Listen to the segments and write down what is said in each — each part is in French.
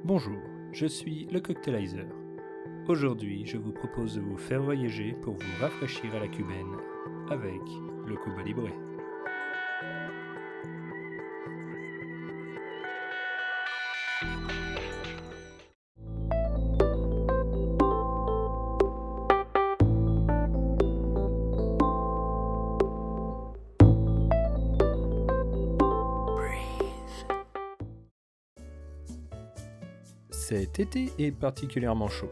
Bonjour, je suis le Cocktailizer. Aujourd'hui, je vous propose de vous faire voyager pour vous rafraîchir à la cubaine avec le Cuba Libre. Cet été est particulièrement chaud.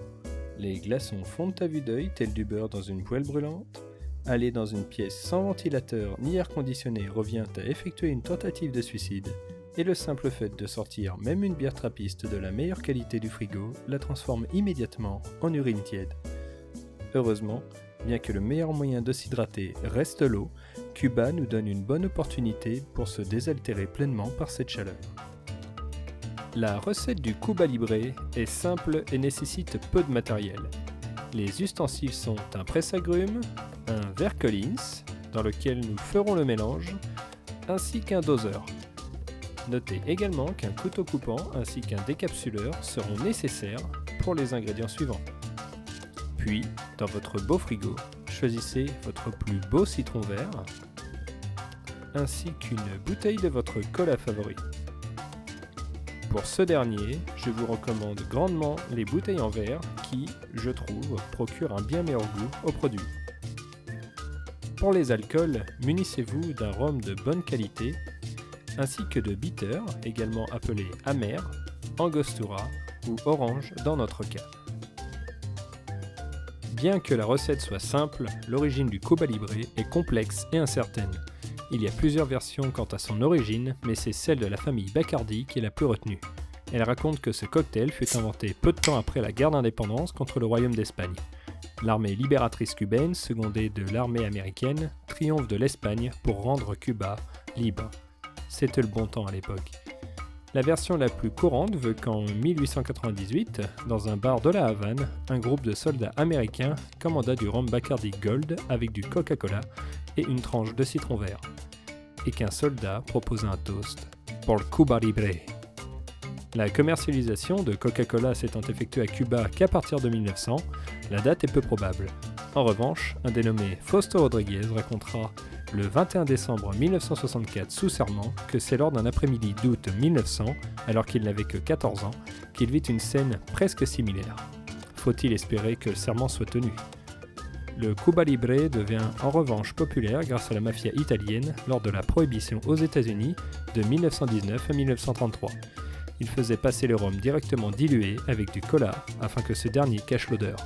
Les glaçons fondent à vue d'œil tel du beurre dans une poêle brûlante. Aller dans une pièce sans ventilateur ni air conditionné revient à effectuer une tentative de suicide, et le simple fait de sortir même une bière trappiste de la meilleure qualité du frigo la transforme immédiatement en urine tiède. Heureusement, bien que le meilleur moyen de s'hydrater reste l'eau, Cuba nous donne une bonne opportunité pour se désaltérer pleinement par cette chaleur. La recette du Cuba Libre est simple et nécessite peu de matériel. Les ustensiles sont un presse-agrumes, un verre Collins, dans lequel nous ferons le mélange, ainsi qu'un doseur. Notez également qu'un couteau coupant ainsi qu'un décapsuleur seront nécessaires pour les ingrédients suivants. Puis, dans votre beau frigo, choisissez votre plus beau citron vert, ainsi qu'une bouteille de votre cola favori. Pour ce dernier, je vous recommande grandement les bouteilles en verre qui, je trouve, procurent un bien meilleur goût au produit. Pour les alcools, munissez-vous d'un rhum de bonne qualité, ainsi que de bitter, également appelé amer, angostura ou orange dans notre cas. Bien que la recette soit simple, l'origine du Cuba Libre est complexe et incertaine. Il y a plusieurs versions quant à son origine, mais c'est celle de la famille Bacardi qui est la plus retenue. Elle raconte que ce cocktail fut inventé peu de temps après la guerre d'indépendance contre le royaume d'Espagne. L'armée libératrice cubaine, secondée de l'armée américaine, triomphe de l'Espagne pour rendre Cuba libre. C'était le bon temps à l'époque. La version la plus courante veut qu'en 1898, dans un bar de la Havane, un groupe de soldats américains commanda du rhum Bacardi Gold avec du Coca-Cola et une tranche de citron vert, et qu'un soldat proposa un toast pour le Cuba Libre. La commercialisation de Coca-Cola s'étant effectuée à Cuba qu'à partir de 1900, la date est peu probable. En revanche, un dénommé Fausto Rodriguez racontera le 21 décembre 1964 sous serment que c'est lors d'un après-midi d'août 1900, alors qu'il n'avait que 14 ans, qu'il vit une scène presque similaire. Faut-il espérer que le serment soit tenu ? Le Cuba Libre devient en revanche populaire grâce à la mafia italienne lors de la prohibition aux États-Unis de 1919 à 1933. Il faisait passer le rhum directement dilué avec du cola afin que ce dernier cache l'odeur.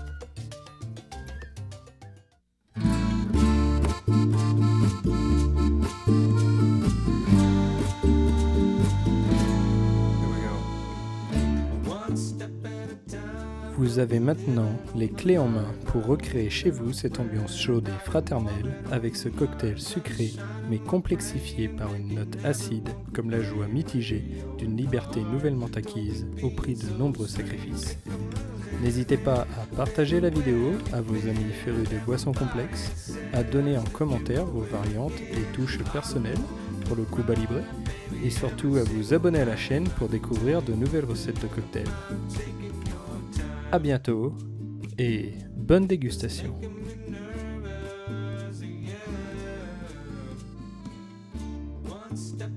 Vous avez maintenant les clés en main pour recréer chez vous cette ambiance chaude et fraternelle avec ce cocktail sucré mais complexifié par une note acide comme la joie mitigée d'une liberté nouvellement acquise au prix de nombreux sacrifices. N'hésitez pas à partager la vidéo à vos amis férus des boissons complexes, à donner en commentaire vos variantes et touches personnelles pour le Cuba Libre et surtout à vous abonner à la chaîne pour découvrir de nouvelles recettes de cocktails. À bientôt et bonne dégustation. One step